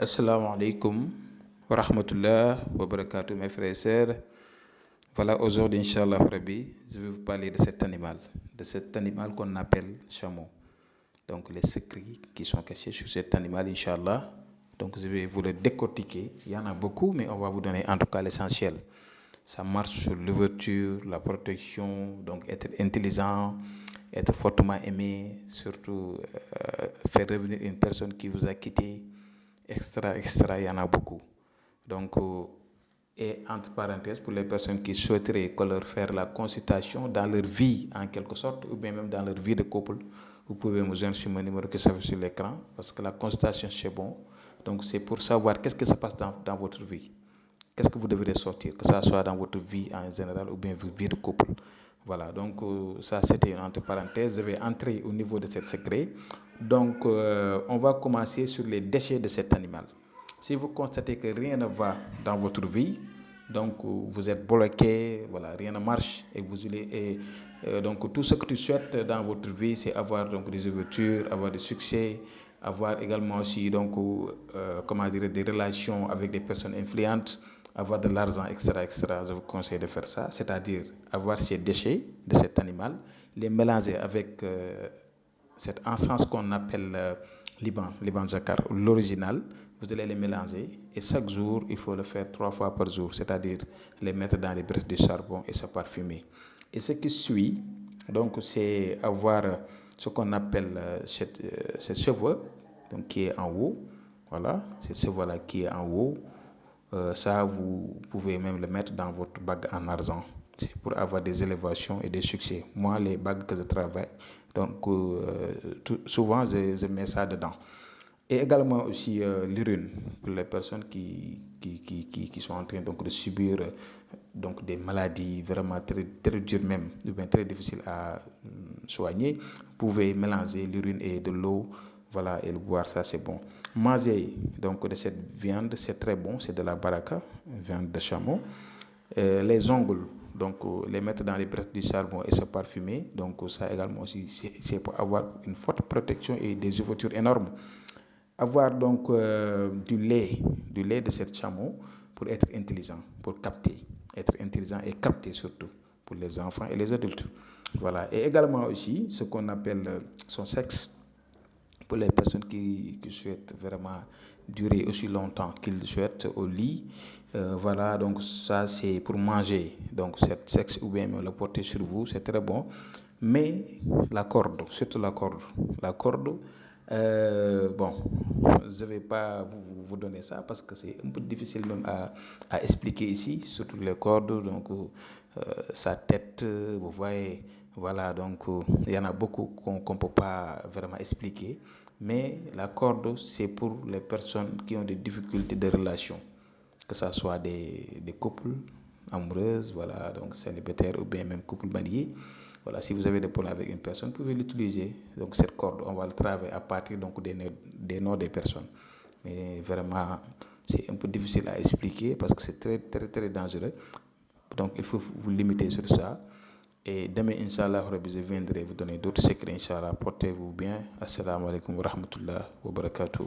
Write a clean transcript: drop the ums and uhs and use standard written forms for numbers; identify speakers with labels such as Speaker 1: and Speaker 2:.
Speaker 1: Assalamu alaikum wa rahmatullah wa barakatuh, mes frères et sœurs. Voilà, aujourd'hui, Inch'Allah Rabbi, je vais vous parler de cet animal qu'on appelle chameau. Donc, les secrets qui sont cachés sur cet animal, Inch'Allah. Donc, je vais vous le décortiquer. Il y en a beaucoup, mais on va vous donner en tout cas l'essentiel. Ça marche sur l'ouverture, la protection, donc être intelligent, être fortement aimé, surtout faire revenir une personne qui vous a quitté, extra, il y en a beaucoup. Donc, et entre parenthèses, pour les personnes qui souhaiteraient qu'on leur fasse la consultation dans leur vie, en quelque sorte, ou bien même dans leur vie de couple, vous pouvez me joindre sur mon numéro qui s'affiche sur l'écran, parce que la consultation, c'est bon. Donc, c'est pour savoir qu'est-ce qui se passe dans votre vie. Qu'est-ce que vous devrez sortir, que ça soit dans votre vie en général ou bien votre vie de couple. Voilà, donc ça c'était une entre parenthèses. Je vais entrer au niveau de ce secret. Donc, on va commencer sur les déchets de cet animal. Si vous constatez que rien ne va dans votre vie, donc vous êtes bloqué, voilà, rien ne marche, donc tout ce que tu souhaites dans votre vie, c'est avoir donc des ouvertures, avoir du succès, avoir également aussi donc comment dire, des relations avec des personnes influentes, avoir de l'argent, etc. Je vous conseille de faire ça, c'est-à-dire avoir ces déchets de cet animal, les mélanger avec cet encens qu'on appelle Liban Zakar, l'original. Vous allez les mélanger et chaque jour, il faut le faire 3 fois par jour, c'est-à-dire les mettre dans les braises de charbon et se parfumer. Et ce qui suit, donc, c'est avoir ce qu'on appelle cette cheveux, donc qui est en haut. Voilà, cette cheveux-là qui est en haut. Ça, vous pouvez même le mettre dans votre bague en argent. C'est pour avoir des élévations et des succès. Moi, les bagues que je travaille, donc souvent, je mets ça dedans. Et également aussi l'urine, pour les personnes qui sont en train donc, de subir donc, des maladies vraiment très dures même, ou bien très difficiles à soigner. Vous pouvez mélanger l'urine et de l'eau, voilà, et le boire, ça c'est bon. Manger donc, de cette viande, c'est très bon, c'est de la baraka, viande de chameau. Les ongles, donc les mettre dans les braises du charbon et se parfumer, donc ça également aussi, c'est pour avoir une forte protection et des ouvertures énormes. Avoir donc du lait de cette chameau pour être intelligent, pour capter, être intelligent et capter surtout pour les enfants et les adultes. Voilà. Et également aussi ce qu'on appelle son sexe pour les personnes qui souhaitent vraiment durer aussi longtemps qu'ils souhaitent au lit. Voilà, donc ça c'est pour manger. Donc cet sexe ou bien le porter sur vous, c'est très bon. Mais la corde, surtout la corde, bon, je ne vais pas vous donner ça parce que c'est un peu difficile même à expliquer ici, surtout les cordes, donc sa tête, vous voyez, voilà, donc il y en a beaucoup qu'on ne peut pas vraiment expliquer, mais la corde, c'est pour les personnes qui ont des difficultés de relation, que ce soit des couples amoureuses, voilà, donc célibataires ou bien même couples mariés. Voilà, si vous avez des problèmes avec une personne, vous pouvez l'utiliser. Donc cette corde, on va le travailler à partir donc, des noms des personnes. Mais vraiment, c'est un peu difficile à expliquer parce que c'est très dangereux. Donc il faut vous limiter sur ça. Et demain, Inch'Allah, je viendrai vous donner d'autres secrets, Inch'Allah. Portez-vous bien. Assalamu alaikum wa rahmatullah wa barakatuh.